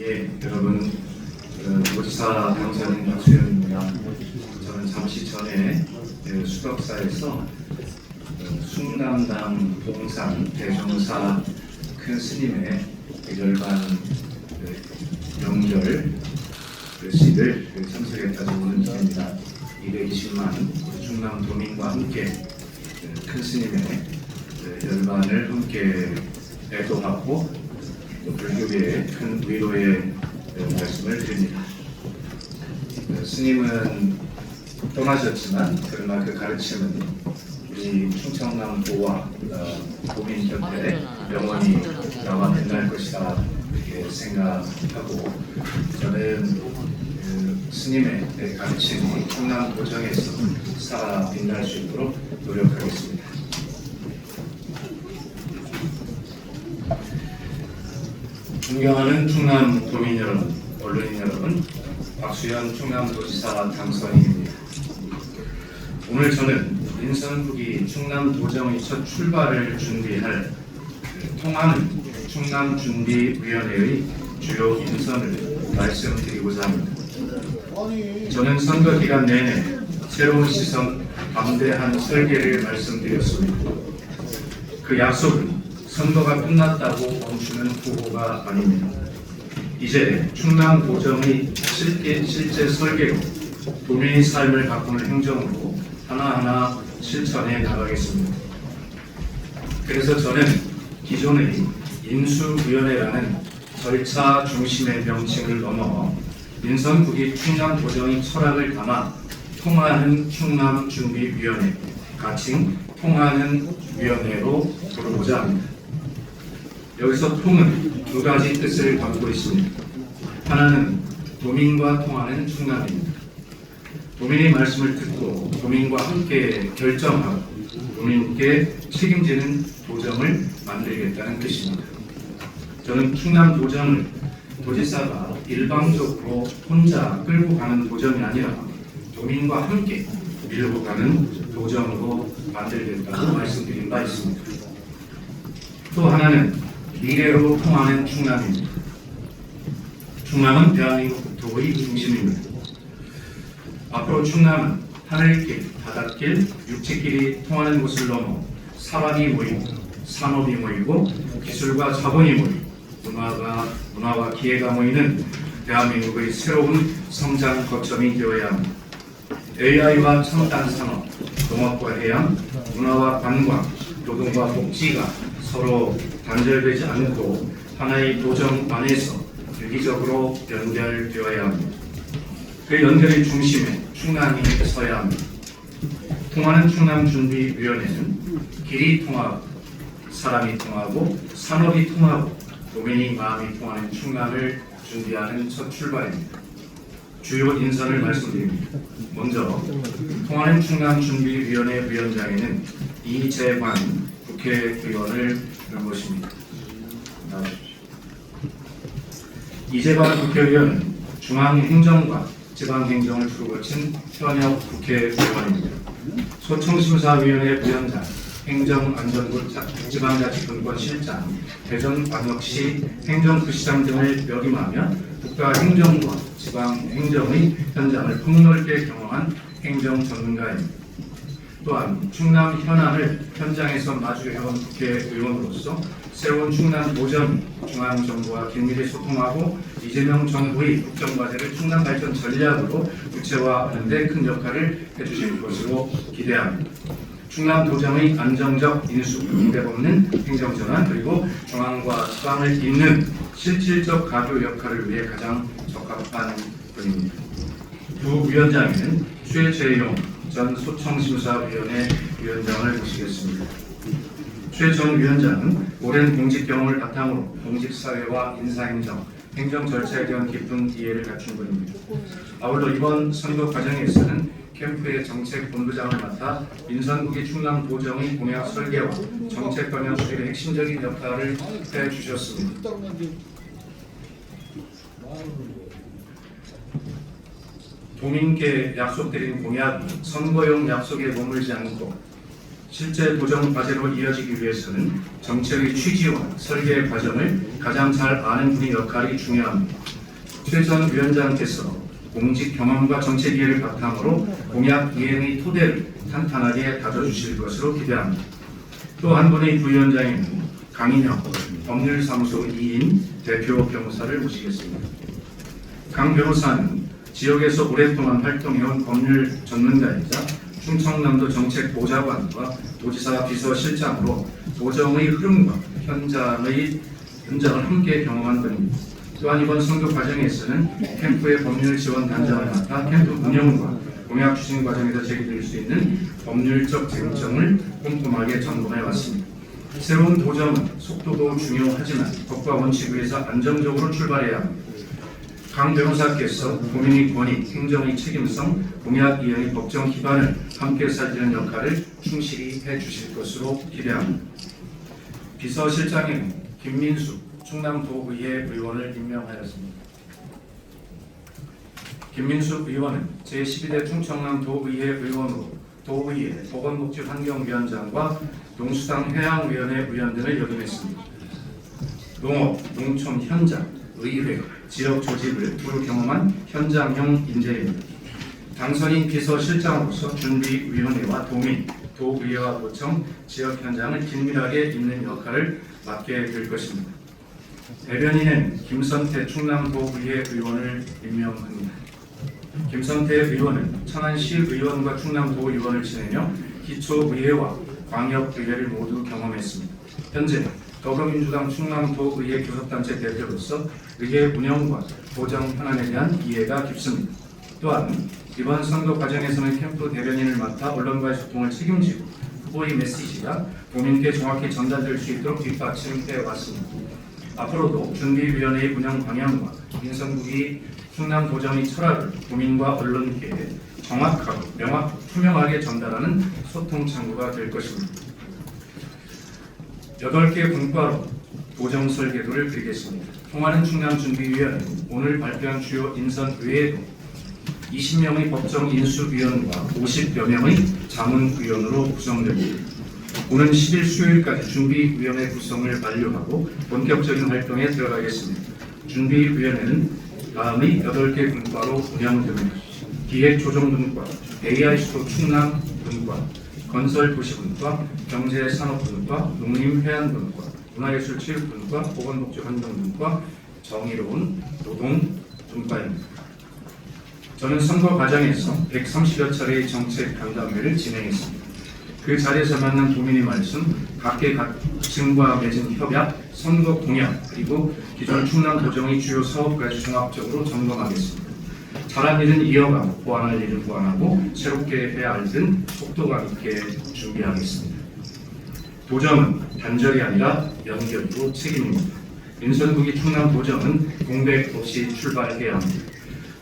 예, 여러분, 도지사 당선인 박수현입니다. 저는 잠시 전에 수덕사에서 숭남당 동산 대종사 큰 스님의 열반 명절 식을 참석했다고 오는 중입니다. 220만 충남 도민과 함께 큰 스님의 열반을 함께 애도하고 불교계에 큰 위로의 말씀을 드립니다. 스님은 떠나셨지만 그러나 그 가르침은 우리 충청남 도와 도민 곁에 영원히 남아 빛날 것이다 이렇게 생각하고, 저는 스님의 가르침이 충남 도정에서 살아 빛날 수 있도록 노력하겠습니다. 존경하는 충남 도민 여러분, 언론인 여러분, 박수현 충남도지사 당선인입니다. 오늘 저는 인선국이 충남도정의 첫 출발을 준비할 통하는 충남준비위원회의 주요 인선을 말씀드리고자 합니다. 저는 선거 기간 내내 새로운 시선, 담대한 설계를 말씀드렸습니다. 그 약속은 선거가 끝났다고 멈추는 후보가 아닙니다. 이제 충남도정의 실제 설계로 도민의 삶을 바꾸는 행정으로 하나하나 실천해 나가겠습니다. 그래서 저는 기존의 인수위원회라는 절차 중심의 명칭을 넘어 인선국이 충남도정의 철학을 담아 통하는 충남준비위원회, 가칭 통하는 위원회로 부르고자 합니다. 여기서 통은 두 가지 뜻을 담고 있습니다. 하나는 도민과 통하는 충남입니다. 도민의 말씀을 듣고 도민과 함께 결정하고 도민께 책임지는 도정을 만들겠다는 뜻입니다. 저는 충남 도정을 도지사가 일방적으로 혼자 끌고 가는 도정이 아니라 도민과 함께 밀고 가는 도정으로 만들겠다고 말씀드린 바 있습니다. 또 하나는 미래로 통하는 충남입니다. 충남은 대한민국 국토의 중심입니다. 앞으로 충남은 하늘길, 바닷길, 육지길이 통하는 곳을 넘어 사람이 모이고 산업이 모이고 기술과 자본이 모이고 문화와 기회가 모이는 대한민국의 새로운 성장 거점이 되어야 합니다. AI와 첨단 산업, 농업과 해양, 문화와 관광, 노동과 복지가 서로 단절되지 않고 하나의 도정 안에서 유기적으로 연결되어야 합니다. 그 연결의 중심에 충남이 서야 합니다. 통하는 충남준비위원회는 길이 통하고 사람이 통하고 산업이 통하고 도민의 마음이 통하는 충남을 준비하는 첫 출발입니다. 주요 인선을 말씀드립니다. 먼저 통하는 충남준비위원회 위원장에는 이재관 국회의원을 모십니다. 나와주십시오. 이재관 국회의원은 중앙행정과 지방행정을 두루 거친 현역 국회의원입니다. 소청심사위원회 부위원장, 행정안전부 지방자치분권실장, 대전광역시 행정부시장 등을 역임하며 국가행정과 지방행정의 현장을 폭넓게 경험한 행정전문가입니다. 또한 충남 현안을 현장에서 마주해온 국회의원으로서 새로운 충남 도정이 중앙정부와 긴밀히 소통하고 이재명 정부의 국정과제를 충남 발전 전략으로 구체화하는 데 큰 역할을 해주실 것으로 기대합니다. 충남 도정의 안정적 인수, 공백 없는 행정전환, 그리고 중앙과 지방을 잇는 실질적 가교 역할을 위해 가장 적합한 분입니다. 부위원장에는 최재용 전 소청심사위원회 위원장을 모시겠습니다. 최 전 위원장은 오랜 공직 경험을 바탕으로 공직사회와 인사행정, 행정 절차에 대한 깊은 이해를 갖춘 분입니다. 아울러 이번 선거 과정에서는 캠프의 정책본부장을 맡아 인선국이 충남도정의 공약 설계와 정책 방향 수립의 핵심적인 역할을 해주셨습니다. 도민께 약속드린 공약이 선거용 약속에 머물지 않고 실제 도정 과제로 이어지기 위해서는 정책의 취지와 설계 과정을 가장 잘 아는 분의 역할이 중요합니다. 최 전 위원장께서 공직 경험과 정책 이해를 바탕으로 공약 이행의 토대를 탄탄하게 다져주실 것으로 기대합니다. 또 한 분의 부위원장에는 강인혁 법률사무소 2인 대표 변호사를 모시겠습니다. 강 변호사는 지역에서 오랫동안 활동해온 법률 전문가이자 충청남도 정책보좌관과 도지사 비서실장으로 도정의 흐름과 현장을 함께 경험한 분입니다. 또한 이번 선거 과정에서는 캠프의 법률 지원 단장을 맡아 캠프 운영과 공약 추진 과정에서 제기될 수 있는 법률적 쟁점을 꼼꼼하게 점검해 왔습니다. 새로운 도정은 속도도 중요하지만 법과 원칙 위에서 안정적으로 출발해야 합니다. 강 변호사께서 도민의 권익, 행정의 책임성, 공약 이행의 법정 기반을 함께 살리는 역할을 충실히 해주실 것으로 기대합니다. 비서실장에는 김민수 충남도의회 의원을 임명하였습니다. 김민수 의원은 제12대 충청남도의회 의원으로 도의회 보건복지환경위원장과 농수당 해양위원회 위원 등을 역임했습니다. 농업, 농촌 현장, 의회, 지역 조직을 두루 경험한 현장형 인재입니다. 당선인 비서실장으로서 준비위원회와 도민, 도의회와 도청, 지역 현장을 긴밀하게 잇는 역할을 맡게 될 것입니다. 대변인은 김선태 충남도의회 의원을 임명합니다. 김선태 의원은 천안시 의원과 충남도의원을 지내며 기초의회와 광역의회를 모두 경험했습니다. 현재 더불어민주당 충남도의회 교섭단체 대표로서 의회 운영과 도정 현안에 대한 이해가 깊습니다. 또한 이번 선거 과정에서는 캠프 대변인을 맡아 언론과의 소통을 책임지고 후보의 메시지가 도민께 정확히 전달될 수 있도록 뒷받침해 왔습니다. 앞으로도 준비위원회의 운영 방향과 인선국이 충남 도정의 철학을 도민과 언론께 정확하고 투명하게 전달하는 소통 창구가 될 것입니다. 8개 분과로 도정 설계도를 그리겠습니다. 통하는 충남준비위원회는 오늘 발표한 주요 인선 외에도 20명의 법정 인수위원과 50여 명의 자문위원으로 구성됩니다. 오는 10일 수요일까지 준비위원회 구성을 완료하고 본격적인 활동에 들어가겠습니다. 준비위원회는 다음의 8개 분과로 운영됩니다. 기획조정분과, AI 수도 충남분과, 건설도시분과, 경제산업분과, 농림해안분과, 문화예술체육분과, 보건복지환경분과, 정의로운 노동분과입니다. 저는 선거 과정에서 130여 차례의 정책 간담회를 진행했습니다. 그 자리에서 만난 도민의 말씀, 각계각층과 맺은 협약, 선거 공약, 그리고 기존 충남 도정의 주요 사업까지 종합적으로 점검하겠습니다. 잘한 일은 이어가고 보완할 일은 보완하고 새롭게 해야 할 일은 속도감 있게 준비하겠습니다. 도정은 단절이 아니라 연결이고 책임입니다. 인선국이 충남 도정은 공백 없이 출발해야 합니다.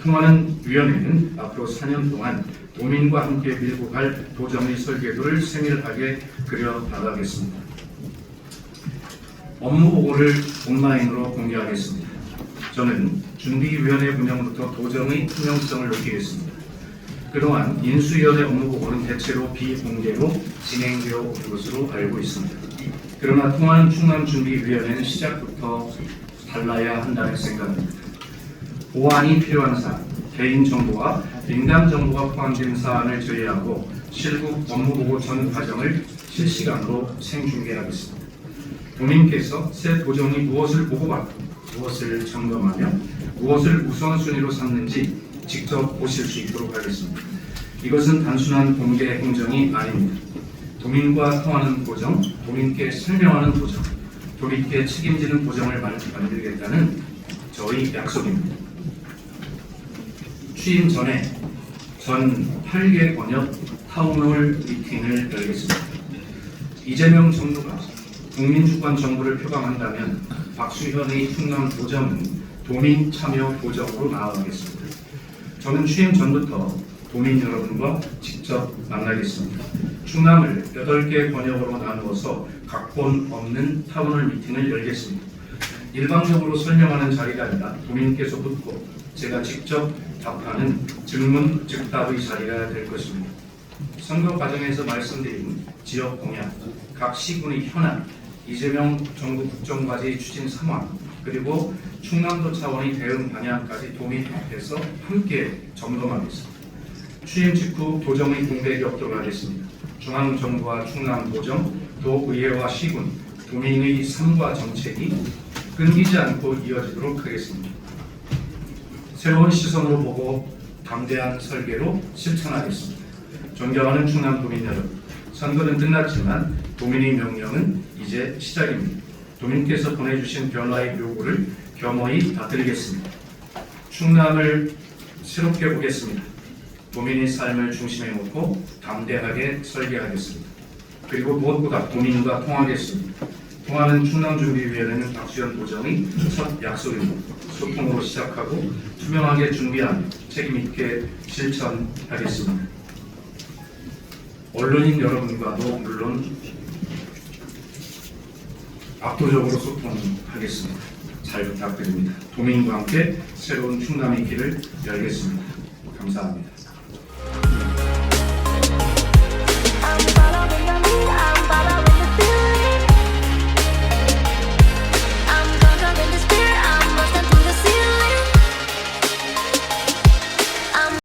통하는 위원회는 앞으로 4년 동안 도민과 함께 밀고 갈 도정의 설계도를 세밀하게 그려나가겠습니다. 업무 보고를 온라인으로 공개하겠습니다. 저는 준비위원회 운영부터 도정의 투명성을 높이겠습니다. 그동안 인수위원회 업무 보고는 대체로 비공개로 진행되어 온 것으로 알고 있습니다. 그러나 통하는 충남준비위원회는 시작부터 달라야 한다는 생각입니다. 보완이 필요한 사안, 개인정보와 민감정보가 포함된 사안을 제외하고 실국 업무보고 전 과정을 실시간으로 생중계하겠습니다. 도민께서 새 도정이 무엇을 보고받고 무엇을 점검하며 무엇을 우선순위로 삼는지 직접 보실 수 있도록 하겠습니다. 이것은 단순한 공개 행정이 아닙니다. 도민과 통하는 도정, 도민께 설명하는 도정, 도민께 책임지는 도정을 만들겠다는 저희 약속입니다. 취임 전에 전 8개 권역 타운홀 미팅을 열겠습니다. 이재명 정부가 국민주권 정부를 표방한다면 박수현의 충남 도정은 도민 참여 도정으로 나아가겠습니다. 저는 취임 전부터 도민 여러분과 직접 만나겠습니다. 충남을 8개 권역으로 나누어서 각본 없는 타운홀 미팅을 열겠습니다. 일방적으로 설명하는 자리가 아니라 도민께서 묻고 제가 직접 답하는 즉문 즉답의 자리가 될 것입니다. 선거 과정에서 말씀드린 지역 공약, 각 시군의 현안, 이재명 정부 국정과제의 추진 상황, 그리고 충남도 차원의 대응 방향까지 도민 앞에서 함께 점검하겠습니다. 취임 직후 도정의 공백이 없도록 하겠습니다. 중앙정부와 충남도정, 도의회와 시군, 도민의 삶과 정책이 끊기지 않고 이어지도록 하겠습니다. 새로운 시선으로 보고 담대한 설계로 실천하겠습니다. 존경하는 충남 도민 여러분, 선거는 끝났지만 도민의 명령은 이제 시작입니다. 도민께서 보내주신 변화의 요구를 겸허히 받들겠습니다. 충남을 새롭게 보겠습니다. 도민의 삶을 중심에 놓고 담대하게 설계하겠습니다. 그리고 무엇보다 도민과 통하겠습니다. 통하는 충남준비위원회는 박수현 도정의 첫 약속입니다. 소통으로 시작하고 투명하게 준비하며 책임있게 실천하겠습니다. 언론인 여러분과도 물론 압도적으로 소통하겠습니다. 잘 부탁드립니다. 도민과 함께 새로운 충남의 길을 열겠습니다. 감사합니다.